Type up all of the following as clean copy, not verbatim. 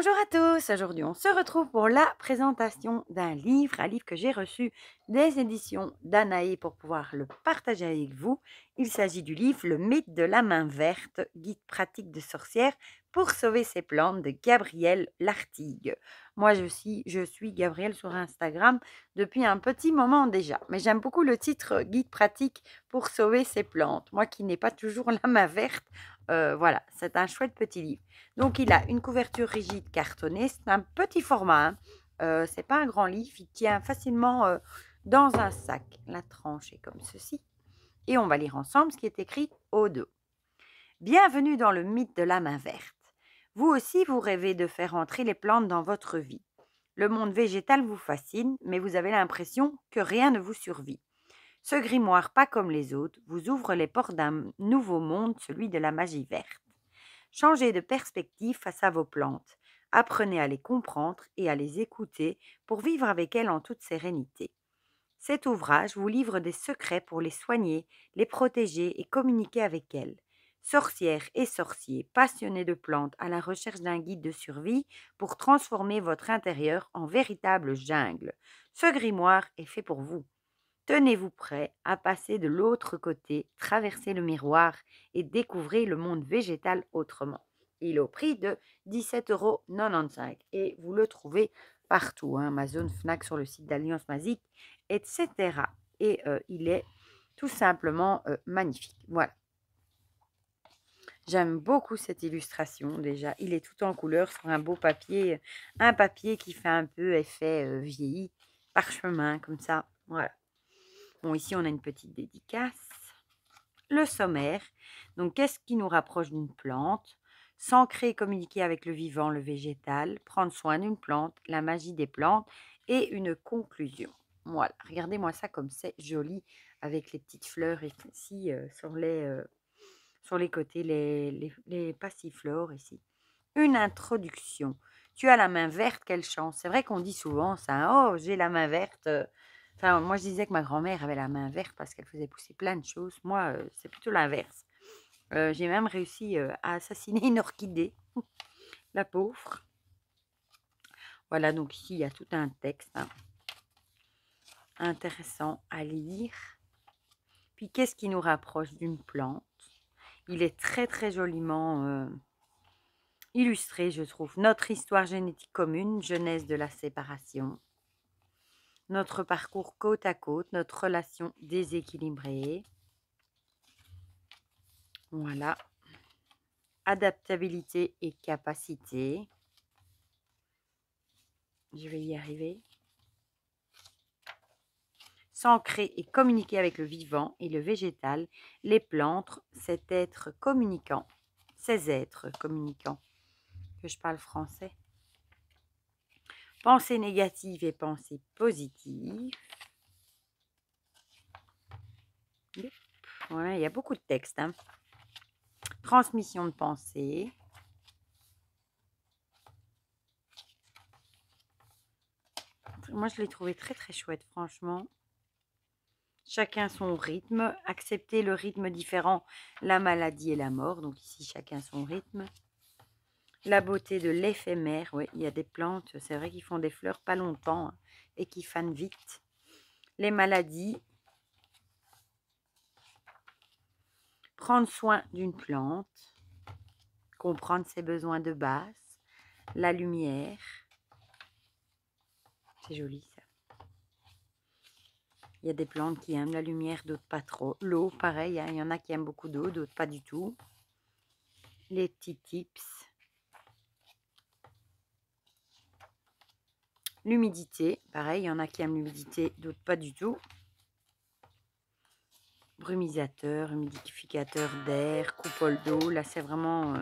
Bonjour à tous, aujourd'hui on se retrouve pour la présentation d'un livre, un livre que j'ai reçu des éditions Danaé pour pouvoir le partager avec vous. Il s'agit du livre Le mythe de la main verte, guide pratique de sorcière pour sauver ses plantes de Gabrielle Lartigue. Moi je suis Gabrielle sur Instagram depuis un petit moment déjà, mais j'aime beaucoup le titre guide pratique pour sauver ses plantes. Moi qui n'ai pas toujours la main verte, voilà, c'est un chouette petit livre. Donc, il a une couverture rigide cartonnée. C'est un petit format. C'est pas un grand livre. Il tient facilement dans un sac. La tranche est comme ceci. Et on va lire ensemble ce qui est écrit au dos. Bienvenue dans le mythe de la main verte. Vous aussi, vous rêvez de faire entrer les plantes dans votre vie. Le monde végétal vous fascine, mais vous avez l'impression que rien ne vous survit. Ce grimoire, pas comme les autres, vous ouvre les portes d'un nouveau monde, celui de la magie verte. Changez de perspective face à vos plantes. Apprenez à les comprendre et à les écouter pour vivre avec elles en toute sérénité. Cet ouvrage vous livre des secrets pour les soigner, les protéger et communiquer avec elles. Sorcières et sorciers, passionnés de plantes à la recherche d'un guide de survie pour transformer votre intérieur en véritable jungle. Ce grimoire est fait pour vous. Tenez-vous prêt à passer de l'autre côté, traverser le miroir et découvrir le monde végétal autrement. Il est au prix de 17,95 € et vous le trouvez partout, hein, Amazon, Fnac, sur le site d'Alliance Magique, etc. Et il est tout simplement magnifique. Voilà. J'aime beaucoup cette illustration déjà. Il est tout en couleur sur un papier qui fait un peu effet vieilli, parchemin comme ça. Voilà. Bon, ici, on a une petite dédicace. Le sommaire. Donc, qu'est-ce qui nous rapproche d'une plante? S'ancrer et communiquer avec le vivant, le végétal. Prendre soin d'une plante, la magie des plantes. Et une conclusion. Voilà, regardez-moi ça comme c'est joli avec les petites fleurs ici sur les côtés, les passiflores ici. Une introduction. Tu as la main verte, quelle chance. C'est vrai qu'on dit souvent ça. Hein, oh, j'ai la main verte. Enfin, moi, je disais que ma grand-mère avait la main verte parce qu'elle faisait pousser plein de choses. Moi, c'est plutôt l'inverse. J'ai même réussi à assassiner une orchidée. La pauvre. Voilà, donc ici, il y a tout un texte intéressant à lire. Puis, qu'est-ce qui nous rapproche d'une plante? Il est très, très joliment illustré, je trouve. Notre histoire génétique commune, genèse de la séparation. Notre parcours côte à côte, notre relation déséquilibrée. Voilà. Adaptabilité et capacité. Je vais y arriver. S'ancrer et communiquer avec le vivant et le végétal. Les plantes, cet être communicant. Ces êtres communicants. Que je parle français. Pensée négative et pensée positive. Voilà, il y a beaucoup de textes. Hein. Transmission de pensée. Moi, je l'ai trouvé très, très chouette, franchement. Chacun son rythme. Accepter le rythme différent, la maladie et la mort. Donc ici, chacun son rythme. La beauté de l'éphémère. Oui, il y a des plantes, c'est vrai qu'ils font des fleurs pas longtemps hein, et qui fanent vite. Les maladies. Prendre soin d'une plante. Comprendre ses besoins de base. La lumière. C'est joli ça. Il y a des plantes qui aiment la lumière, d'autres pas trop. L'eau, pareil, hein, il y en a qui aiment beaucoup d'eau, d'autres pas du tout. Les petits tips. L'humidité, pareil, il y en a qui aiment l'humidité, d'autres pas du tout. Brumisateur, humidificateur d'air, coupole d'eau. Là, c'est vraiment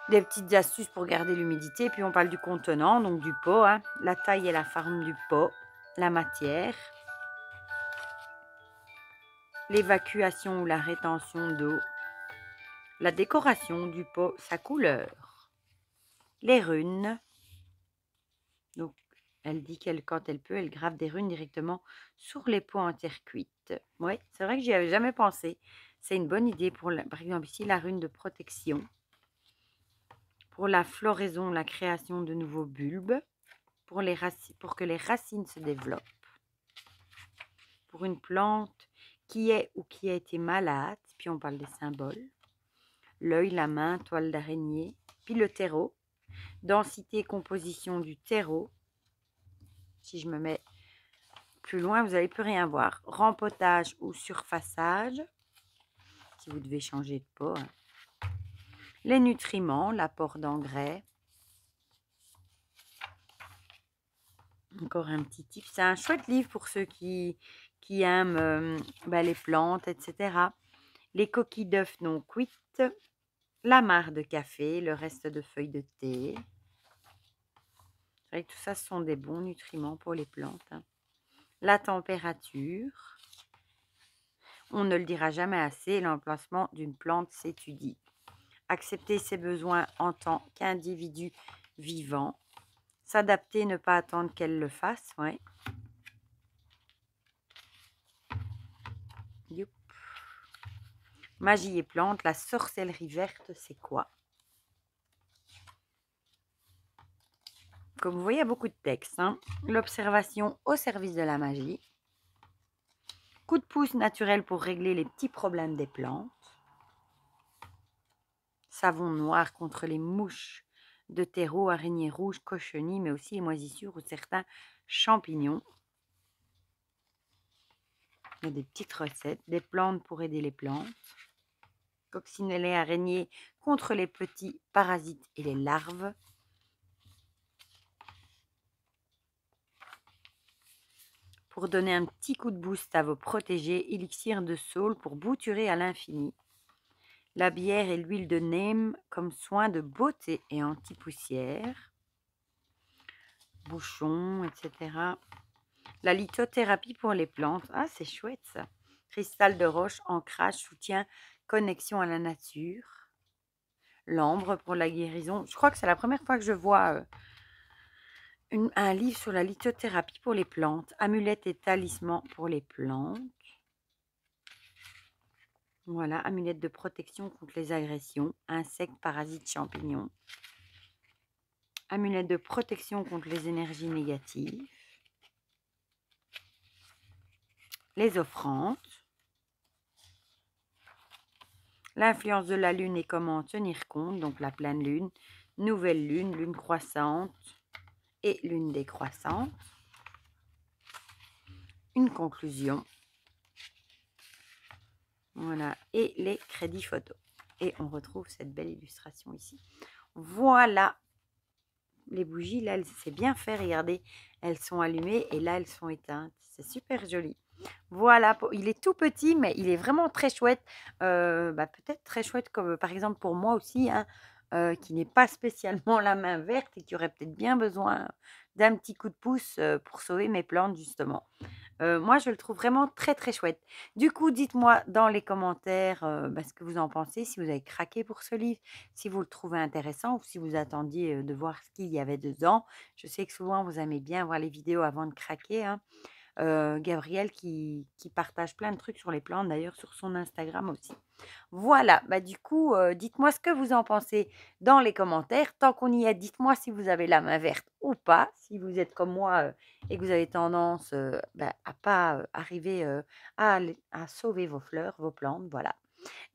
des petites astuces pour garder l'humidité. Puis, on parle du contenant, donc du pot. Hein, la taille et la forme du pot. La matière. L'évacuation ou la rétention d'eau. La décoration du pot, sa couleur. Les runes. Donc, elle dit qu'elle, quand elle peut, elle grave des runes directement sur les pots en terre cuite. Oui, c'est vrai que j'y avais jamais pensé. C'est une bonne idée pour, par exemple, ici, la rune de protection. pour la floraison, la création de nouveaux bulbes, pour que les racines se développent, pour une plante qui est ou qui a été malade, puis on parle des symboles, l'œil, la main, toile d'araignée, puis le terreau, densité, composition du terreau. Si je me mets plus loin, vous n'allez plus rien voir. Rempotage ou surfaçage, si vous devez changer de pot. Les nutriments, l'apport d'engrais. Encore un petit tip. C'est un chouette livre pour ceux qui aiment les plantes, etc. Les coquilles d'œufs non cuites, la mare de café, le reste de feuilles de thé. C'est vrai que tout ça, ce sont des bons nutriments pour les plantes. La température. On ne le dira jamais assez, l'emplacement d'une plante s'étudie. Accepter ses besoins en tant qu'individu vivant. S'adapter, ne pas attendre qu'elle le fasse, ouais. Youp. Magie et plantes, la sorcellerie verte, c'est quoi? Comme vous voyez, il y a beaucoup de textes. L'observation au service de la magie. Coup de pouce naturel pour régler les petits problèmes des plantes. Savon noir contre les mouches de terreau, araignées rouges, cochenilles, mais aussi les moisissures ou certains champignons. Il y a des petites recettes, des plantes pour aider les plantes. Coccinelle araignées contre les petits parasites et les larves. Pour donner un petit coup de boost à vos protégés, élixir de saule pour bouturer à l'infini. La bière et l'huile de neem comme soin de beauté et anti-poussière. Bouchons, etc. La lithothérapie pour les plantes. Ah, c'est chouette ça. Cristal de roche, ancrage, soutien, connexion à la nature. L'ambre pour la guérison. Je crois que c'est la première fois que je vois un livre sur la lithothérapie pour les plantes. Amulettes et talismans pour les plantes. Voilà, amulette de protection contre les agressions, insectes, parasites, champignons. Amulette de protection contre les énergies négatives. Les offrandes. L'influence de la lune et comment en tenir compte, donc la pleine lune, nouvelle lune, lune croissante et lune décroissante. Une conclusion. Voilà, et les crédits photos. Et on retrouve cette belle illustration ici. Voilà, les bougies, là, c'est bien fait, regardez, elles sont allumées et là, elles sont éteintes. C'est super joli. Voilà, il est tout petit, mais il est vraiment très chouette. Peut-être très chouette, comme par exemple pour moi aussi, qui n'est pas spécialement la main verte et qui aurait peut-être bien besoin d'un petit coup de pouce pour sauver mes plantes, justement. Moi, je le trouve vraiment très, très chouette. Du coup, dites-moi dans les commentaires ce que vous en pensez, si vous avez craqué pour ce livre, si vous le trouvez intéressant ou si vous attendiez de voir ce qu'il y avait dedans. Je sais que souvent, vous aimez bien voir les vidéos avant de craquer. Gabriel qui partage plein de trucs sur les plantes, d'ailleurs sur son Instagram aussi. Voilà, du coup, dites-moi ce que vous en pensez dans les commentaires. Tant qu'on y est, dites-moi si vous avez la main verte ou pas, si vous êtes comme moi et que vous avez tendance à pas arriver à sauver vos fleurs, vos plantes, voilà.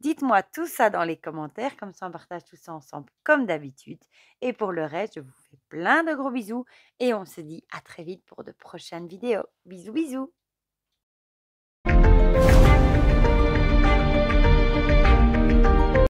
Dites-moi tout ça dans les commentaires, comme ça on partage tout ça ensemble comme d'habitude. Et pour le reste, je vous fais plein de gros bisous et on se dit à très vite pour de prochaines vidéos. Bisous, bisous!